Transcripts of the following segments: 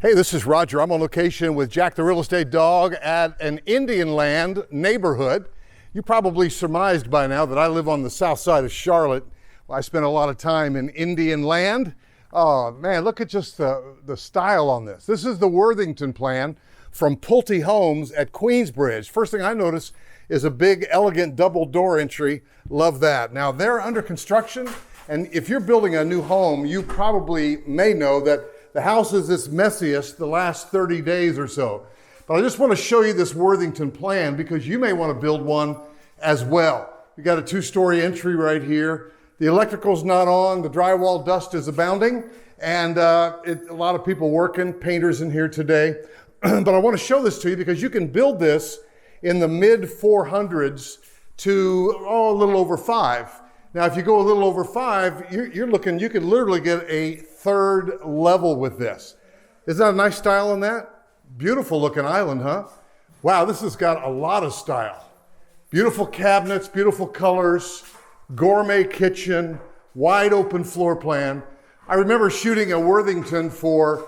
Hey, this is Roger. I'm on location with Jack the Real Estate Dog at an Indian Land neighborhood. You probably surmised by now that I live on the south side of Charlotte. I spent a lot of time in Indian Land. Oh man, look at just the style on this. This is the Worthington plan from Pulte Homes at Queensbridge. First thing I notice is a big, elegant double door entry. Love that. Now they're under construction, and if you're building a new home, you probably may know that the house is its messiest the last 30 days or so. But I just want to show you this Worthington plan because you may want to build one as well. You got a 2-story entry right here. The electrical's not on, the drywall dust is abounding, and a lot of people working, painters in here today. But I want to show this to you because you can build this in the mid 400s to a little over 5. Now, if you go a little over 5, you're looking, you could literally get a 3rd level with this. Isn't that a nice style on that? Beautiful looking island, huh? Wow, this has got a lot of style. Beautiful cabinets, beautiful colors, gourmet kitchen, wide open floor plan. I remember shooting a Worthington for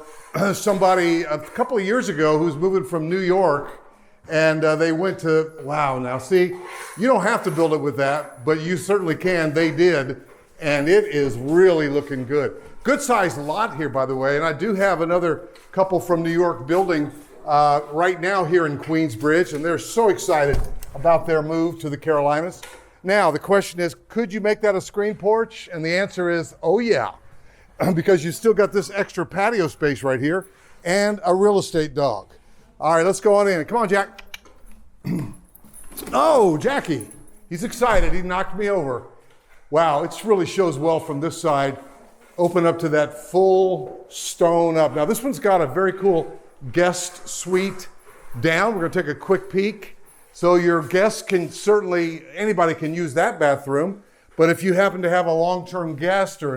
somebody a couple of years ago who's moving from New York, and they went to, wow, now see, you don't have to build it with that, but you certainly can. They did, and it is really looking good. Good sized lot here, by the way, and I do have another couple from New York building right now here in Queensbridge, and they're so excited about their move to the Carolinas. Now, the question is, could you make that a screen porch? And the answer is, oh yeah, because you still got this extra patio space right here and a real estate dog. All right, let's go on in. Come on, Jack. Oh, Jackie, he's excited. He knocked me over. Wow, it really shows well from this side. Open up to that full stone up. Now, this one's got a very cool guest suite down. We're gonna take a quick peek. So your guests can certainly, anybody can use that bathroom. But if you happen to have a long-term guest or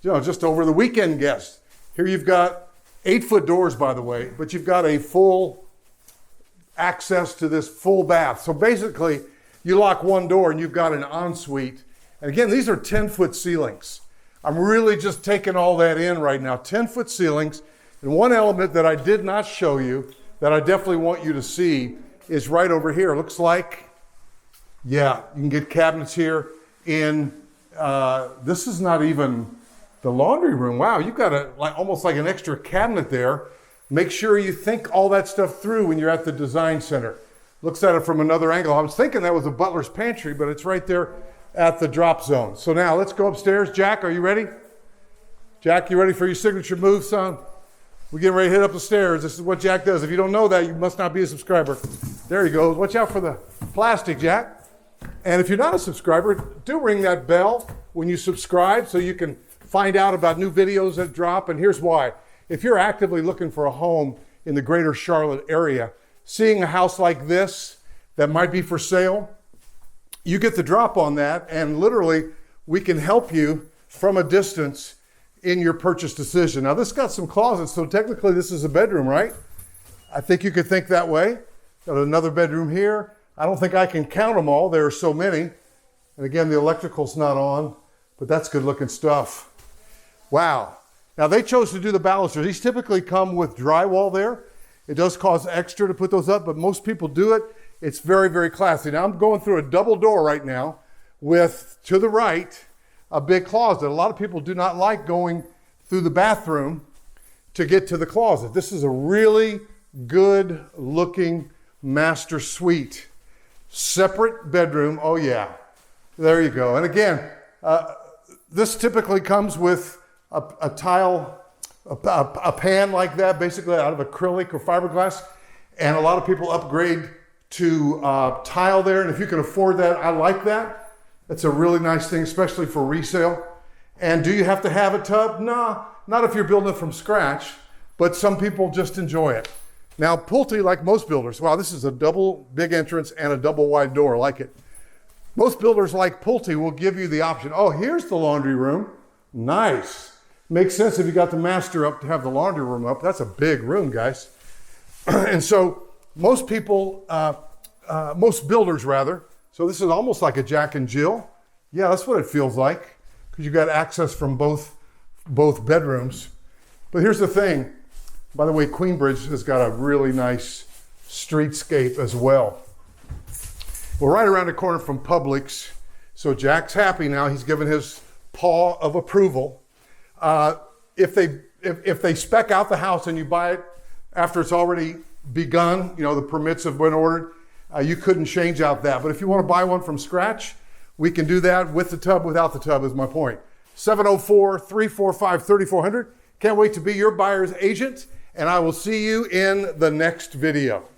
just over the weekend guest, here you've got 8-foot doors, by the way, but you've got a full access to this full bath. So basically, you lock one door and you've got an ensuite. And again, these are 10-foot ceilings. I'm really just taking all that in right now. 10-foot ceilings. And one element that I did not show you that I definitely want you to see is right over here. It looks like, yeah, you can get cabinets here in, this is not even the laundry room. Wow, you've got almost like an extra cabinet there. Make sure you think all that stuff through when you're at the design center. Looks at it from another angle. I was thinking that was a butler's pantry, but it's right there at the drop zone. So now let's go upstairs. Jack, are you ready? Jack, you ready for your signature move, son? We're getting ready to hit up the stairs. This is what Jack does. If you don't know that, you must not be a subscriber. There he goes. Watch out for the plastic, Jack. And if you're not a subscriber, do ring that bell when you subscribe so you can find out about new videos that drop. And here's why. If you're actively looking for a home in the greater Charlotte area, seeing a house like this that might be for sale, you get the drop on that, and literally we can help you from a distance in your purchase decision. Now this got some closets, so technically this is a bedroom, right? I think you could think that way. Got another bedroom here. I don't think I can count them all. There are so many. And again, the electrical's not on, but that's good looking stuff. Wow. Now they chose to do the balusters. These typically come with drywall there. It does cost extra to put those up, but most people do it. It's very, very classy. Now I'm going through a double door right now with, to the right, a big closet. A lot of people do not like going through the bathroom to get to the closet. This is a really good looking master suite. Separate bedroom, oh yeah. There you go. And again, this typically comes with a tile, a pan like that, basically out of acrylic or fiberglass. And a lot of people upgrade to tile there. And if you can afford that, I like that. It's a really nice thing, especially for resale. And do you have to have a tub? No, not if you're building it from scratch, but some people just enjoy it. Now, Pulte, like most builders, wow, this is a double big entrance and a double wide door, I like it. Most builders like Pulte will give you the option, oh, here's the laundry room. Nice. Makes sense if you got the master up to have the laundry room up. That's a big room, guys. And so most people, most builders rather, so this is almost like a Jack and Jill. Yeah, that's what it feels like because you got access from both bedrooms. But here's the thing, By the way, Queensbridge has got a really nice streetscape as well. We're right around the corner from Publix, so Jack's happy now. He's given his paw of approval. If they spec out the house and you buy it after it's already begun, the permits have been ordered, you couldn't change out that. But if you want to buy one from scratch, we can do that with the tub, without the tub is my point. 704-345-3400. Can't wait to be your buyer's agent, and I will see you in the next video.